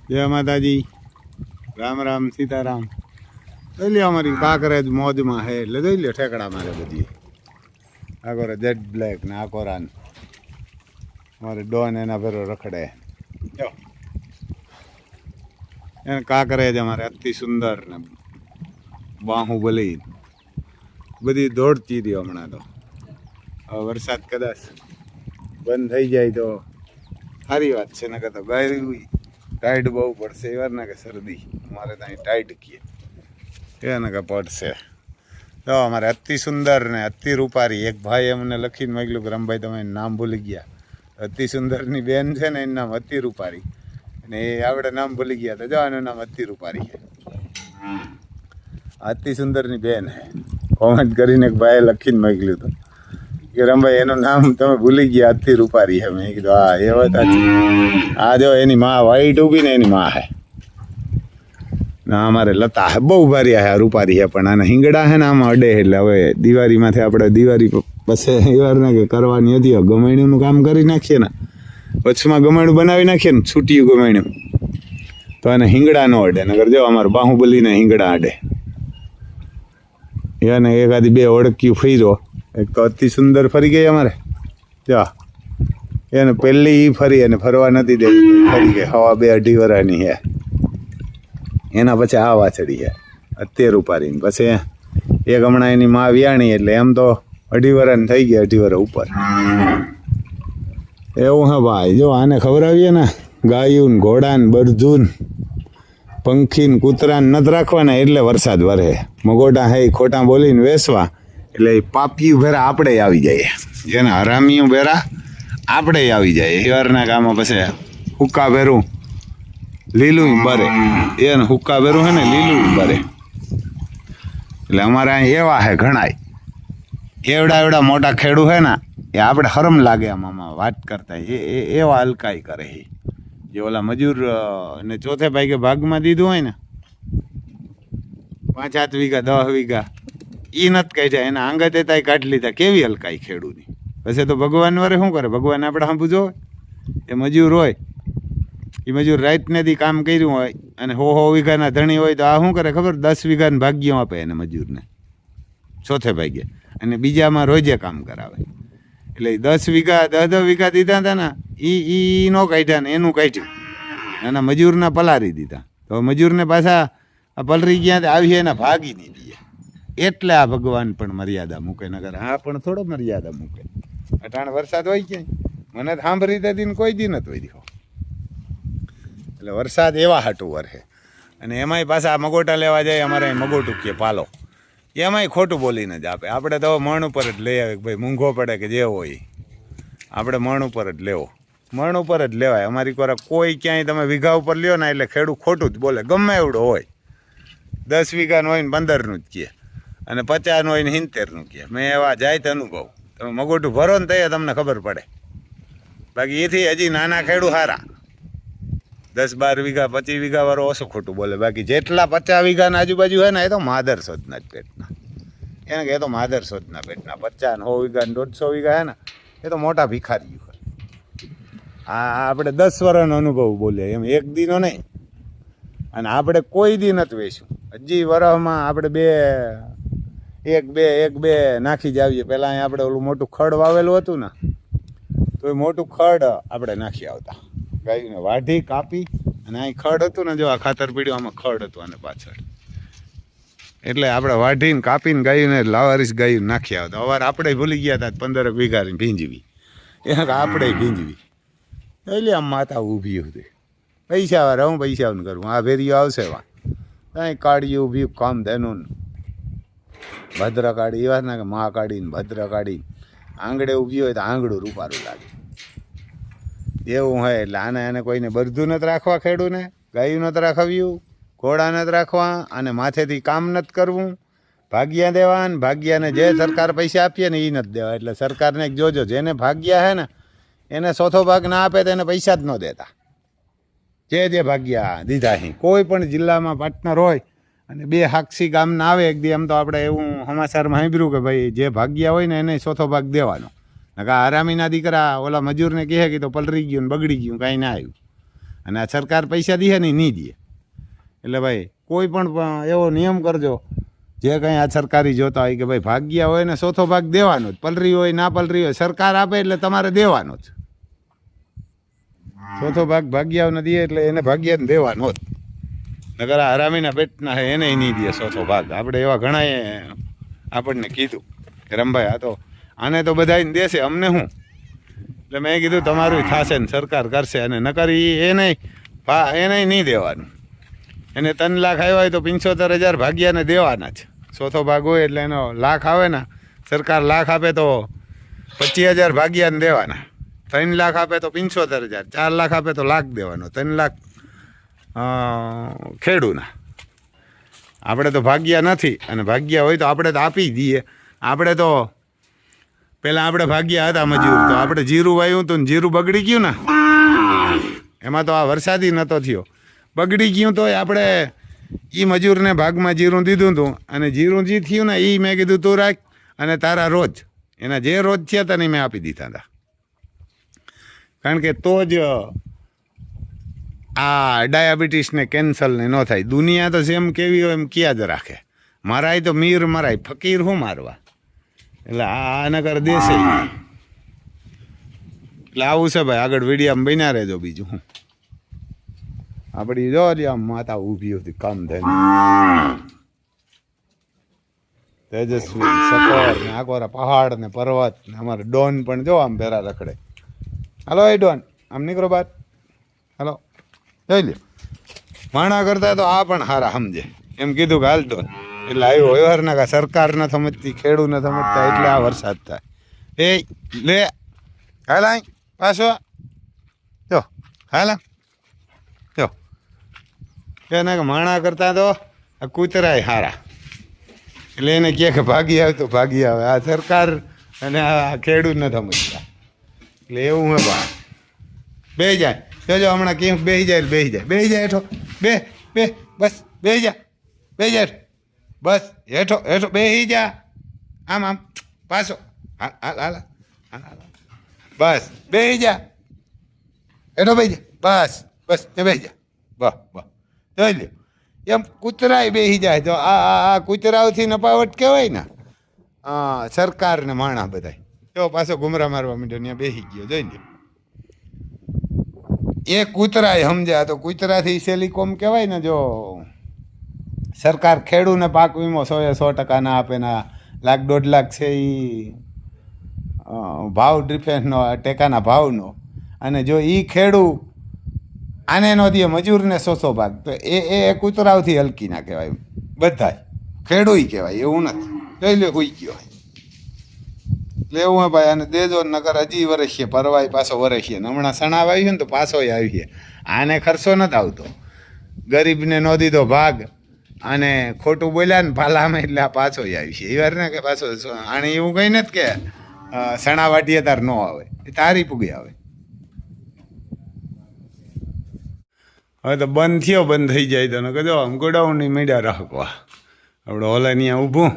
જય માતાજી, રામ રામ સીતારામ। જોઈ લ્યો અમારી કાંકરેજ મોજમાં હે એટલે જોઈ લ્યો ઠેકડા મારે બધી આકોરે જેટ બ્લેક ને આકોરાન અમારે ડોન એના ભેરો રખડે જો એને કાંકરેજ અમારે અતિ સુંદર ને બાહુબલી બધી દોડતી રહ્યો હમણાં તો। હવે વરસાદ કદાચ બંધ થઈ જાય તો સારી વાત છે, નકર તો ગાયરી ટાઈટ બહુ પડશે એ વાર ના કે શરદી અમારે ત્યાં ટાઈટ કીએ એને કે પડશે। તો અમારે અતિ સુંદર ને અતિ રૂપારી એક ભાઈ અમને લખીને મોકલ્યું કે રમભાઈ તમે નામ ભૂલી ગયા। અતિ સુંદરની બેન છે ને એનું નામ અતિ રૂપારી અને એ આપણે નામ ભૂલી ગયા તો જો એનું નામ અતિ રૂપારી છે। અતિ સુંદરની બેન હે કોમેન્ટ કરીને એક ભાઈએ લખીને મોકલ્યું હતું કે રમભાઈ એનું નામ તમે ભૂલી ગયા અતિ રૂપારી હે। મેં કીધું હા એ વાત સાચી। આ જો એની માં વાઈટ ઊભી ને એની માં હે ના અમારે લતા હે બહુ ભારી હે રૂપારી હે પણ આના હિંગડા હે ને આમાં અડે એટલે હવે દિવાળીમાંથી આપણે દિવાળી પછી એ વાર ને કે કરવાની હતી ગમેણીનું કામ કરી નાખીએ ને વચમાં ગમેણું બનાવી નાખીએ ને છૂટ્યું ગમેણું તો એને હિંગડા ન અડે નગર જો અમારે બાહુબલીને હિંગડા અડે એને એકાદી બે ઓળખ્યું ફર્યો એક તો અતિ સુંદર ફરી ગઈ અમારે જા એને પહેલી ફરી અને ફરવા નથી દેવી ફરી ગઈ હવા 2-2.5 વર્ષની હે એના પછી આ વાછડી છે અત્યારે ઉપાડીને પછી એક હમણાં એની માં વ્યાણી એટલે એમ તો 2.5 વર્ષ થઈ ગયા 2.5 વર્ષ ઉપર એવું હે ભાઈ। જો આને ખવડાવીએ ને ગાયું ને ઘોડા ને બરધું પંખી ને કૂતરા ને નથી રાખવાના એટલે વરસાદ વરે મગોટા હે ખોટા બોલીને વેસવા એટલે પાપિયું ભેરા આપણે આવી જાય જેને હરામીયું ભેરા આપણે આવી જાય એ વારના કામમાં પછી હુક્કા ભેરું લીલું બરે એને હુક્કા ભેરું હે ને લીલું બરે એટલે અમારે અહીં એવા હે ઘણાય એવડા મોટા ખેડૂ હે ને એ આપણે હરમ લાગે આમાં વાત કરતા એવા હલકાઈ કરે જે ઓલા મજૂર ને ચોથે ભાગે ભાગમાં દીધું હોય ને 5-7 વીઘા 10 વીઘા એ નથી કાઢ્યા એના આંગતે તાઈ કાઢી લીધા કેવી હલકાઈ ખેડૂની પછી તો ભગવાન વારે શું કરે ભગવાન આપણે સાંભળજો એ મજૂર હોય એ મજૂર રાતને દી કામ કર્યું હોય અને 100 વીઘાના ધણી હોય તો આ શું કરે ખબર 10 વીઘાને ભાગ્યો આપે એને મજૂરને ચોથે ભાગે અને બીજામાં રોજે કામ કરાવે એટલે 10 વીઘા 10 વીઘા દીધા હતા ને એ નો કાઢ્યા ને એનું કાઢ્યું એના મજૂરના પલારી દીધા તો મજૂરને પાછા આ પલરી ગયા આવી એના ભાગી નહીં દે એટલે આ ભગવાન પણ મર્યાદા મૂકે નગર આ પણ થોડો મર્યાદા મૂકે અટાણ વરસાદ હોય ક્યાંય મને સાંભળી દીધી ને કોઈ દી નથી હોય દીધો એટલે વરસાદ એવા હાટું વરસે અને એમાંય પાછા મગોટા લેવા જાય અમારે મગોટું કે પાલો એમાંય ખોટું બોલીને જ આપે આપણે તો મણ ઉપર જ લઈ આવે ભાઈ મૂંઘો પડે કે જે હોય આપણે મણ ઉપર જ લેવો મણ ઉપર જ લેવાય અમારી કોરા કોઈ ક્યાંય તમે વીઘા ઉપર લ્યો ને એટલે ખેડૂત ખોટું જ બોલે ગમે એવડો હોય 10 વીઘાનું હોય ને 15નું જ કહે અને 50નું હોય ને 70નું કહે મેં એવા જાય તો અનુભવ તમે મગોટું ભરો ને તૈયાર તમને ખબર પડે બાકી એથી હજી નાના ખેડૂત સારા 10-12 વીઘા 25 વીઘા વાળો ઓછું ખોટું બોલે બાકી જેટલા 50 વીઘાના આજુબાજુ હોય ને એ તો માદર સોદના જ પેટના એને કે એ તો માદર સોદના પેટના 50 100 વીઘા 150 વીઘા હે ને એ તો મોટા ભિખારીઓ આ આપણે 10 વર્ષનો અનુભવ બોલીએ એમ એક દીનો નહીં અને આપણે કોઈ દી નથી વેચું હજી વરસમાં આપણે એક બે નાખી જ આવીએ પહેલાં અહીં આપણે ઓલું મોટું ખડ વાવેલું હતું ને તો એ મોટું ખડ આપણે નાખી આવતા ગાયને વાઢી કાપી અને અહીં ખડ હતું ને જો આ ખાતર પીડ્યું આમાં ખડ હતું આને પાછળ એટલે આપણે વાઢીને કાપીને ગાયુંને લાવારીસ ગાયું નાખી આવતા અવાર આપણે ભૂલી ગયા હતા 15 વીઘાની ભીંજવી એને આપણે ભીંજવી એટલે આમ માતા ઊભી હતી પૈસાવાળા હું પૈસાનું કરું આ ભેરીઓ આવશે વા કાંઈ કાઢી ઊભી કામ તેનું ભદ્ર કાઢી એવા ના કે મા કાઢીને ભદ્ર કાઢીને આંગળે ઊભી હોય તો આંગળું રૂપારું લાગે એવું હોય એટલે આને કોઈને બરધું નથી રાખવા ખેડૂને ગાયું નથી રાખવ્યું ઘોડા નથી રાખવા અને માથેથી કામ નથી કરવું ભાગ્યા દેવા ને ભાગ્યાને જે સરકાર પૈસા આપીએ ને એ નથી દેવા એટલે સરકારને જોજો જેને ભાગ્યા હે ને એને ચોથો ભાગ ના આપે તો એને પૈસા જ ન દેતા જે ભાગ્યા દીધા અહીં કોઈ પણ જિલ્લામાં પાર્ટનર હોય અને 2 હાક્ષી ગામના આવે એક દી એમ તો આપણે એવું સમાચારમાં સાંભળ્યું કે ભાઈ જે ભાગ્યા હોય ને એને ચોથો ભાગ દેવાનો નકા આરામીના દીકરા ઓલા મજૂરને કહે કે તો પલરી ગયું ને બગડી ગયું કાંઈ ના આવ્યું અને આ સરકાર પૈસા દે ને નહીં દે. એટલે ભાઈ કોઈ પણ એવો નિયમ કરજો જે કંઈ આ સરકારી જોતા હોય કે ભાઈ ભાગ્યા હોય ને ચોથો ભાગ દેવાનો જ, પલરી હોય ના પલરી હોય સરકાર આપે એટલે તમારે દેવાનો જ. ચોથો ભાગ ભાગ્યાઓને દે એટલે એને ભાગ્યાને દેવાનો જ. નકર આ હરામીના પેટના હે એને નહીં દે ચોથો ભાગ. આપણે એવા ઘણાએ આપણને કીધું કે રમભાઈ આ તો આને તો બધાને દેશે અમને શું. એટલે મેં કીધું તમારું થશે ને સરકાર કરશે, અને નકર એને નહીં દેવાનું. એને 3 લાખ આવ્યા હોય તો 75,000 ભાગ્યાને દેવાના જ. ચોથો ભાગ હોય એટલે એનો લાખ આવે ને, સરકાર લાખ આપે તો 25,000 ભાગ્યાને દેવાના, 3 લાખ આપે તો 75,000, 4 લાખ આપે તો લાખ દેવાનો, 3 લાખ ખેડૂના. આપણે તો ભાગ્યા નથી, અને ભાગ્યા હોય તો આપણે તો આપી દઈએ. આપણે તો પહેલાં આપણે ભાગ્યા હતા મજૂર, તો આપણે જીરું વાવ્યું હતું ને જીરું બગડી ગયું ને, એમાં તો આ વરસાદી નહોતો થયો, બગડી ગયું તો આપણે એ મજૂરને ભાગમાં જીરું દીધું હતું, અને જીરું જે થયું ને એ મેં કીધું તું રાખ, અને તારા રોજ એના જે રોજ થયા હતા ને મેં આપી દીધા હતા. કારણ કે તો જ આ ડાયાબિટીસને કેન્સરને ન થાય. દુનિયા તો જેમ કેવી હોય એમ ક્યાં જ રાખે. મારાય તો મીર મરાય, ફકીર શું મારવા. એટલે આ નગર દેશે. એટલે આવું છે ભાઈ. આગળ વિડીયામાં બન્યા રહેજો. બીજું હું આપણી જો આમ માતા ઊભી હતી કામ થઈને, તેજસ્વી સફર ને આકોરા પહાડ ને પર્વત ને અમારે ડોન પણ જો આમ ભેરા રખડે. હાલો એ ડોન આમ નીકળો બાર, હાલો જોઈ લ્યો. માણા કરતા તો આ પણ હારા સમજે એમ કીધું કે હાલ ડોન. એટલે આવ્યો વ્યવહાર ના કા સરકાર ન સમજતી, ખેડૂત ન સમજતા, એટલે આ વરસાદ થાય. એ લે હાલ આય પાછો જો હાલ જો એના માણા કરતા તો આ કૂતરાય હારા. એટલે એને કહે કે ભાગી આવે તો ભાગી આવે. આ સરકાર અને આ ખેડૂત ન સમજતા. એટલે એવું હે બા બેસી જાય. જોજો હમણાં કેમ બેસી જાય, બેસી જાય હેઠો, બે બસ બેસી જાય બસ હેઠો બેસી જા. આમ પાછો હાલ બસ બેસી જા, હેઠો બેસી જા, બસ બેસી જા. વાહ જોઈ લ્યો એમ કૂતરાય બેસી જાય. તો આ કૂતરાઓથી નપાવટ કહેવાય ને. સરકાર ને માણા બધાય જો પાછો ગુમરા મારવા માંડ્યો, ત્યાં બેસી ગયો. જોઈ લ્યો એ કૂતરાય સમજ્યા. તો કૂતરાથી સેલિકોમ કહેવાય ને. જો સરકાર ખેડૂને પાક વીમો 100% ના આપે ને, 1,00,000-1.5 લાખ છે એ ભાવ ડિફેન્સનો ટેકાના ભાવનો, અને જો એ ખેડૂ આને નો દે મજૂરને 100 ભાગ, તો એ કૂતરાઓથી હલકી ના કહેવાય. બધાય ખેડૂય કહેવાય, એવું નથી. જોઈ લે હોઈ ગયો એટલે એવું હે ભાઈ. અને દેજો નગર હજી વરસીએ, પરવાય પાછો વરસીએ. હમણાં સણાવ આવી ને તો પાછો આવીએ. આને ખર્ચો નથી આવતો, ગરીબને ન દીધો ભાગ, અને ખોટું બોલ્યા ને પાલામાં એટલે આ પાછો આવીએ. એ વાર ને કે પાછો આને એવું કંઈ નથી કે સણા વાટીએ તાર ન આવે, એ તારી પૂગી આવે. હવે તો બંધ થયો, બંધ થઈ જાય તો કહેજો આમ ગોડાઉનની મીડિયા રાખવા. આપણે ઓલા ત્યાં ઊભું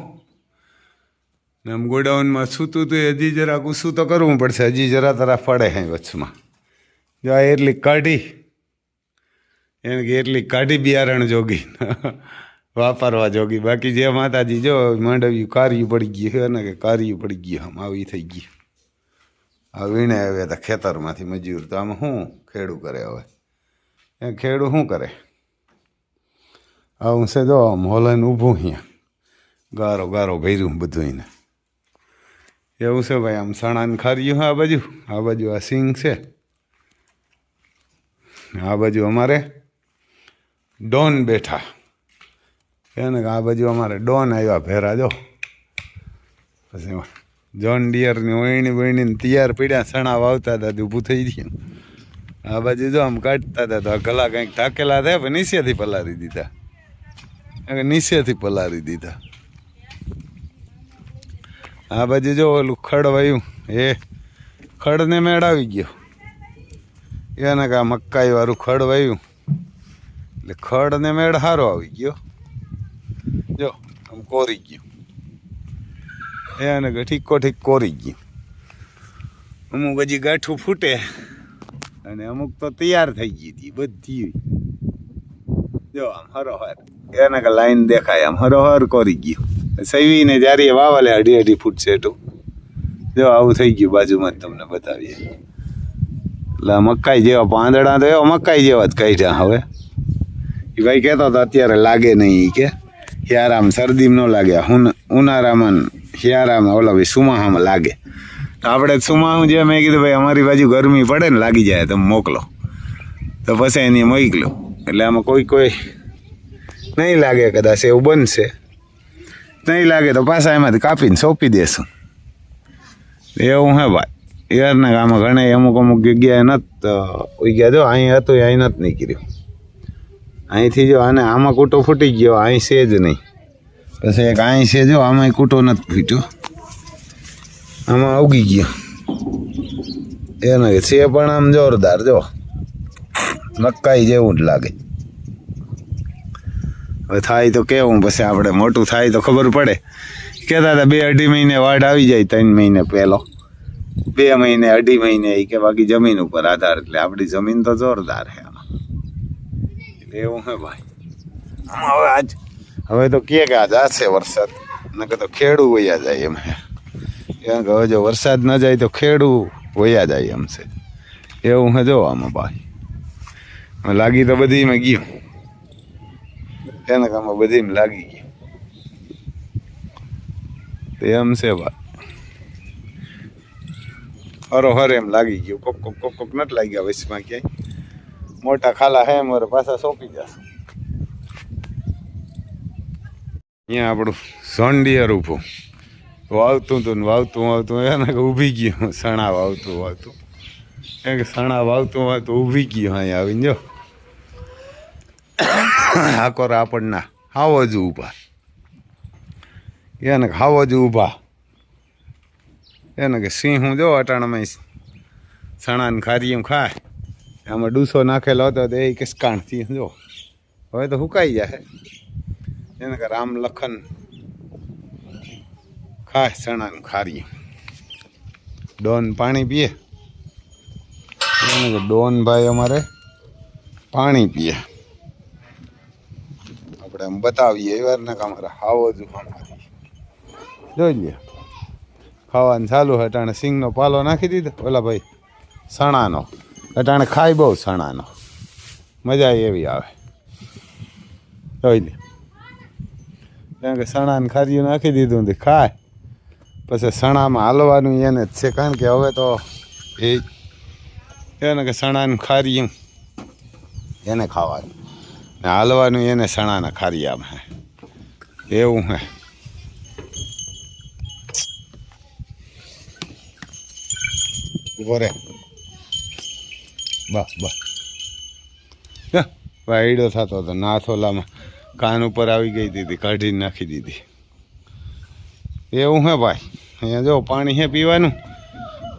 ને આમ ગોડાઉનમાં સૂતું તો હજી જરાક ઊંચું તો કરવું પડશે. હજી જરા તરા ફળે હે વચમાં. જો એટલી કાઢી એને કે એટલી કાઢી બિયારણ જોગી વાપરવા જોગી. બાકી જે માતાજી જો માંડવ્યું કાર્યું પડી ગયું ને, કે કાર્યું પડી ગયું આમ આવી થઈ ગયું. આ વીણે આવ્યા હતા ખેતરમાંથી મજૂર. તો આમાં શું ખેડૂ કરે હવે? એ ખેડૂ શું કરે? આવું છે જો આમ હોલન ઊભું અહીંયા, ગારો ભર્યું બધું એને. એવું છે ભાઈ. આમ સણાને ખાર્યું આ બાજુ આ સિંગ છે. આ બાજુ અમારે ડોન બેઠા એને, આ બાજુ અમારે ડોન આવ્યા ભેરા. જો પછી જોન ડિયરની વહીણીને તૈયાર પડ્યા, સણા વાવતા હતા તો ઊભું થઈ ગયું. આ બાજુ જો આમ કાઢતા હતા તો આ ગલા કંઈક ઢાકેલા થયા, પણ નીચેથી પલારી દીધા. આ બાજુ જો ઓલું ખડ વાયું, એ ખડને મેળાવી ગયો. એને કે આ મકાઈ વાળું ખડ વાયું એટલે ખડને મેળ સારો આવી ગયો. જો આમ કોરી ગયું, એને કે ઠીક કોરી ગયું. અમુક હજી ગાંઠું ફૂટે અને અમુક તો તૈયાર થઈ ગઈ હતી બધી. જો આમ હરોહર એને કે લાઈન દેખાય આમ હરોહર કરી ગયું. સૈવીને જ્યારે વાવાલે 2.5 ફૂટ સેટું. જો આવું થઈ ગયું બાજુમાં જ તમને બતાવીએ. એટલે મકાઈ જેવા પાંદડા તો એવા મકાઈ જેવા જ કાઢ્યા. હવે એ ભાઈ કહેતો હતો અત્યારે લાગે નહીં કે શિયાળામાં શરદીમાં ન લાગે, ઉનાળામાં શિયાળામાં ઓલા ભાઈ સુમાહામાં લાગે. તો આપણે સુમાહું જે મેં કીધું ભાઈ અમારી બાજુ ગરમી પડે ને લાગી જાય તમે મોકલો, તો પછી એની મોકલો. એટલે આમાં કોઈ નહીં લાગે, કદાચ એવું બનશે. નહીં લાગે તો પાછા એમાંથી કાપીને સોંપી દેશું. એવું હે ભાઈ. યારના આમાં ઘણા અમુક જગ્યાએ નથી ગયા. જો અહીં હતું અહીં નથી નીકળ્યું. અહીંથી જો આને આમાં કૂટો ફૂટી ગયો, અહીં છે જ નહીં. પછી એક અહીં છે જો આમાં કૂટો નથી ફૂટ્યો, આમાં ઉગી ગયો. એને છે પણ આમ જોરદાર. જો મકાઈ જેવું જ લાગે. હવે થાય તો કેવું, પછી આપણે મોટું થાય તો ખબર પડે. કહેતા હતા 2-2.5 મહિને વાડ આવી જાય, 3 મહિને પહેલો, 2 મહિને 2.5 મહિને એ કે બાકી જમીન ઉપર આધાર. એટલે આપણી જમીન તો જોરદાર છે આમાં. એટલે એવું હે ભાઈ. આમાં હવે તો કે આજ આશે વરસાદ, નકર તો ખેડૂ વયા જાય એમ હે. કારણ કે હવે જો વરસાદ ન જાય તો ખેડૂ વયા જાય એમ છે. એવું હે જો આમાં ભાઈ. લાગી તો બધીમાં ગયું, એને કામમાં બધીમાં લાગી ગયું. એમ છે ભાઈ. હરોહર એમ લાગી ગયું. કોક નથી લાગ્યા વચમાં ક્યાંય. મોટા ખાલા હે મારે પાછા સોંપી જશે. અહીંયા આપણું ઝોંડિયર ઊભું વાવતું હતું ને વાવતું એને ઊભી ગયું. સણા વાવતું કે સણા વાવતું ઊભી ગયું. અહીંયા આવીને જો હાકોર આપણના હાવો જ ઊભા, એને હાવો જ ઊભા. એને કે સિંહ જો અટાણામાં સણાને ખારી એમ ખાય. આમાં ડૂસો નાખેલો હતો તો એ કિસકાણથી જો હવે તો સુકાઈ જાય. એને કે રામ લખન ખાય સણાને ખારી. ડોન પાણી પીએ. એને કે ડોન ભાઈ અમારે પાણી પીએ. આપણે એમ બતાવીએ એ વાર ને કે અમારે હાવો જ જોઈ લે. ખાવાનું ચાલુ અટાણે સિંગનો પાલો નાખી દીધો ઓલા ભાઈ સણાનો. અટાણે ખાય બહુ સણાનો, મજા એવી આવે. જોઈ લે. કારણ કે સણાને ખારીયું નાખી દીધું ને ખાય. પછી સણામાં હાલવાનું એને જ છે, કારણ કે હવે તો એને કે સણાનું ખારીયું એને ખાવાનું ને હાલવાનું એને સણાના ખારિયામાં. એવું હે. બોરે બસ વાયડો થતો હતો. નાથોલામાં કાન ઉપર આવી ગઈ હતી, કાઢીને નાખી દીધી. એવું હે ભાઈ. અહીંયા જો પાણી હે પીવાનું.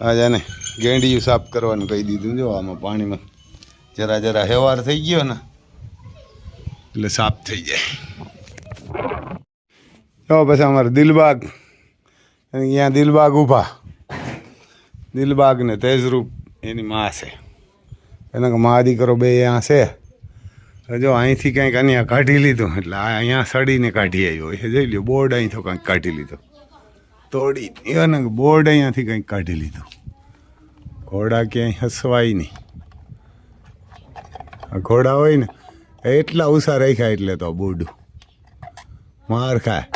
આજે આને ગેંડિયું સાફ કરવાનું કહી દીધું. જો આમાં પાણીમાં જરા હેવાર થઈ ગયો ને એટલે સાફ થઈ જાય. જો પછી અમારે દિલબાગ, અહીંયા દિલબાગ ઊભા. દિલબાગ ને તેજરૂપ એની માં છે. એના મા દીકરો બે અહીંયા છે. જો અહીંથી કંઈક અહીંયા કાઢી લીધું, એટલે અહીંયા સડીને કાઢી આવ્યો. એ જોઈ લ્યો બોર્ડ અહીંથી કંઈક કાઢી લીધો, તોડી. એને બોર્ડ અહીંયાથી કંઈક કાઢી લીધું. ઘોડા ક્યાંય હસવાય નહીં. આ ઘોડા હોય ને એટલા ઉષા રાખ્યા એટલે તો બોર્ડ માર ખાય.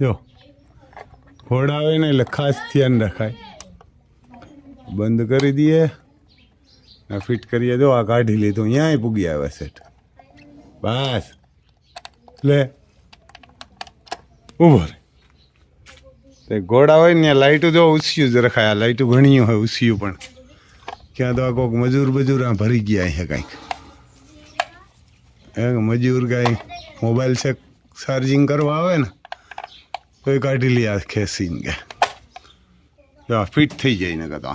જો ઘોડા હોય ને એટલે ખાસ ધ્યાન રખાય. બંધ કરી દઈએ, ફિટ કરીએ. જો આ કાઢી લીધું, અહીંયાય પૂગી આવે સેટ. બસ લે ઊભો રે. તે ઘોડા હોય ને લાઇટું જો ઉછિયું જ રખાય. આ લાઇટું ઘણી હોય ઉછિયું, પણ ક્યાં તો આ કોઈક મજૂર આ ભરી ગયા છે કાંઈક. મજૂર કાંઈ મોબાઈલ છે ચાર્જિંગ કરવા આવે ને તો એ કાઢી લે આ ખેંચીને કે જો ફિટ થઈ જાય ને કહેતો.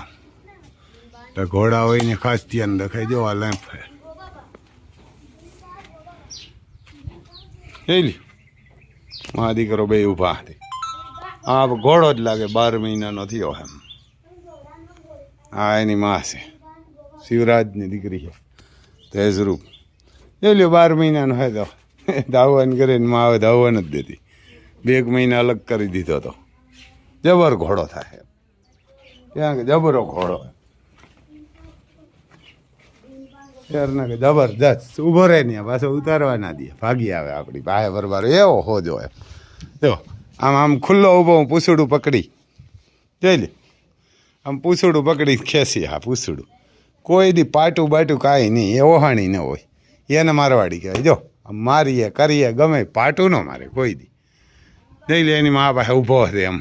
તો ઘોડા હોય ને ખાસ ધ્યાન રખાય. જો આ લેમ્પ છે એ લી મા દીકરો બે ઊભા હતી. આ ઘોડો જ લાગે, 12 મહિનાનો થયો એમ. હા એની માં છે, શિવરાજની દીકરી છે તેજરૂપ. એ લ્યો 12 મહિનાનો હે તો ધાવન કરે ને માં આવે ધાવન જ દેતી. 2 મહિના અલગ કરી દીધો તો જબર ઘોડો થાય, ત્યાં કે જબરો ઘોડો યારના કે જબરદસ્ત. ઊભો રહે ને પાછો ઉતારવા ના દે, ભાગી આવે આપણી પાસે બરબાર. એવો હોજો એમ જો આમ આમ ખુલ્લો ઊભો હું પૂછડું પકડી જોઈ લે, આમ પૂછડું પકડી ખેંચી. હા પૂછડું કોઈ દી પાટું બાટું કાંઈ નહીં, એ ઓહાણી ન હોય, એને મારવાડી કહેવાય. જો આમ મારીએ કરીએ ગમે પાટું ન મારે કોઈ દી. જોઈ લે એની મા પાસે ઊભો હશે એમ.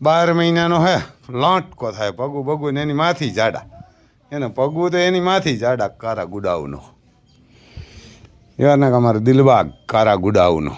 12 મહિનાનો હે, લોટકો થાય, પગું બગું ને એની માથી જાડા, એને પગવું તો એની માથી જાડા કારા ગુડાઉનો. એવાના કે અમારો દિલબાગ કારા ગુડાઉનો.